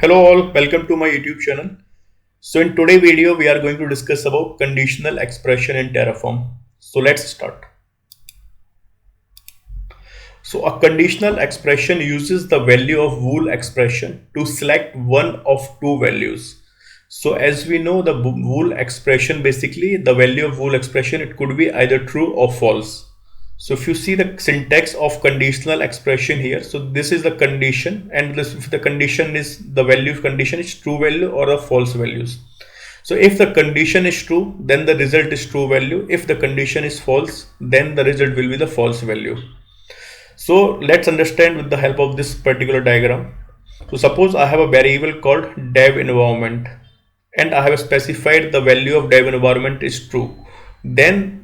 Hello all, welcome to my YouTube channel. So in today's video, we are going to discuss about conditional expression in Terraform. So let's start. So a conditional expression uses the value of bool expression to select one of two values. So as we know, the bool expression, basically the value of bool expression, it could be either true or false. So if you see the syntax of conditional expression here, so this is the condition, and this, if the condition is the value of condition is true value or a false values. So if the condition is true, then the result is true value. If the condition is false, then the result will be the false value. So let's understand with the help of this particular diagram. So suppose I have a variable called dev environment and I have specified the value of dev environment is true. Then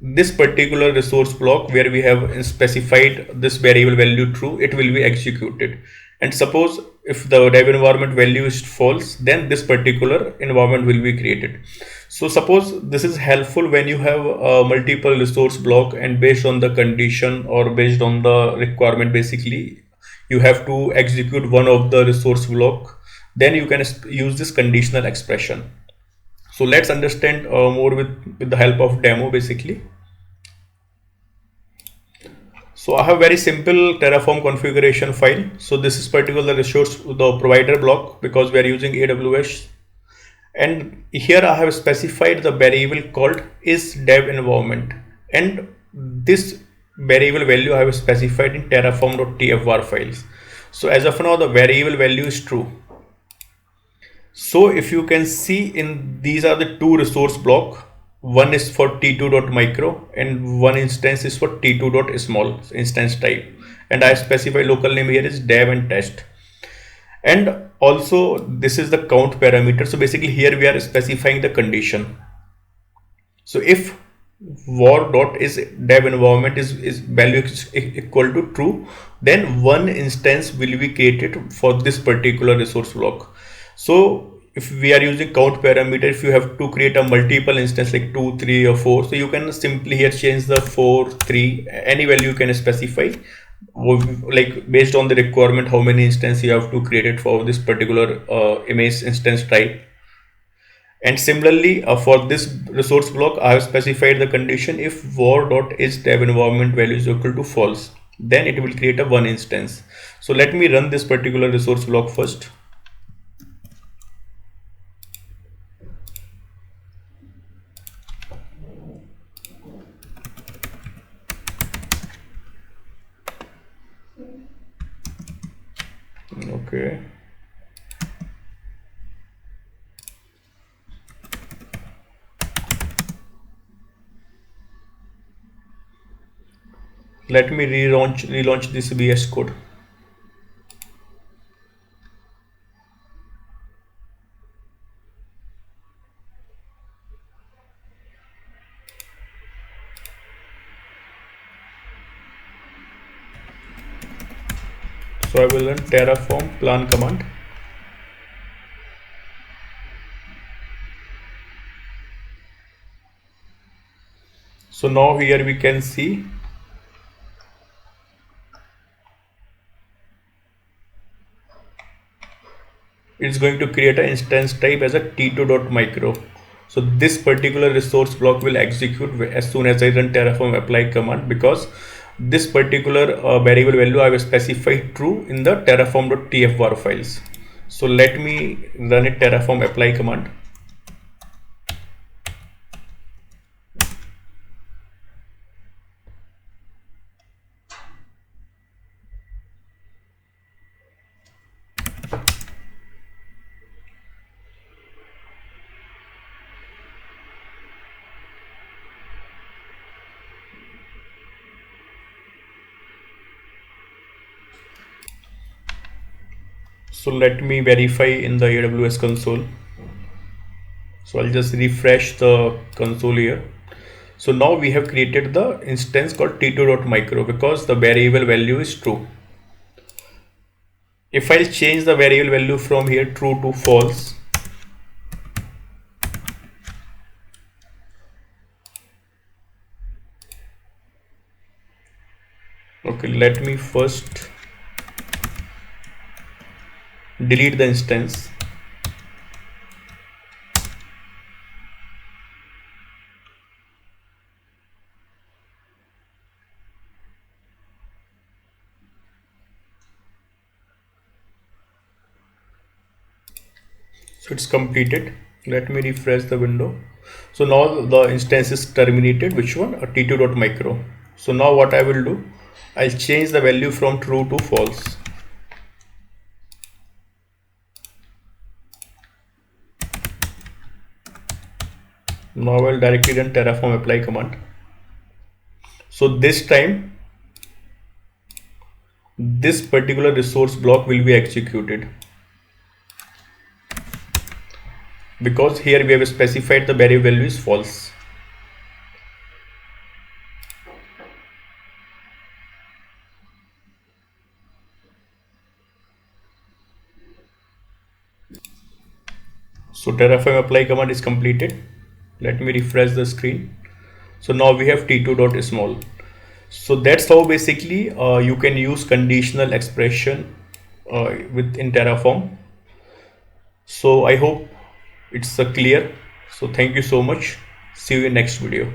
this particular resource block where we have specified this variable value true, it will be executed. And suppose if the dev environment value is false, then this particular environment will be created. So suppose this is helpful when you have a multiple resource block, and based on the condition or based on the requirement, basically you have to execute one of the resource block, then you can use this conditional expression. So let's understand more with the help of demo basically. So I have very simple Terraform configuration file. So this is particular resource, the provider block, because we are using AWS. And here I have specified the variable called is dev environment. And this variable value I have specified in terraform.tfvar files. So as of now, the variable value is true. So if you can see, in these are the two resource block. One is for t2.micro and one instance is for t2.small instance type. And I specify local name here is dev and test. And also this is the count parameter. So basically here we are specifying the condition. So if var dot is dev environment is value is equal to true, then one instance will be created for this particular resource block. So if we are using count parameter, if you have to create a multiple instance like 2, 3 or 4, so you can simply here change the 4, 3, any value you can specify, like based on the requirement how many instances you have to create it for this particular image instance type. And similarly, for this resource block, I have specified the condition if var dot is dev environment value is equal to false, then it will create a one instance. So let me run this particular resource block first. Okay. Let me relaunch this VS Code. So I will run Terraform plan command. So now here we can see it's going to create an instance type as a t2.micro. So this particular resource block will execute as soon as I run Terraform apply command, because this particular variable value I will specify true in the terraform.tfvar files. So let me run it Terraform apply command. So let me verify in the AWS console. So I'll just refresh the console here. So now we have created the instance called t2.micro because the variable value is true. If I'll change the variable value from here true to false, okay, let me first delete the instance. So it's completed. Let me refresh the window. So now the instance is terminated. Which one? A t2.micro. So now what I will do, I'll change the value from true to false. Now I'll directly run Terraform apply command. So this time this particular resource block will be executed, because here we have specified the variable value is false. So Terraform apply command is completed. Let me refresh the screen. So now we have t2.small. So that's how basically you can use conditional expression within Terraform. So I hope it's clear. So thank you so much. See you in next video.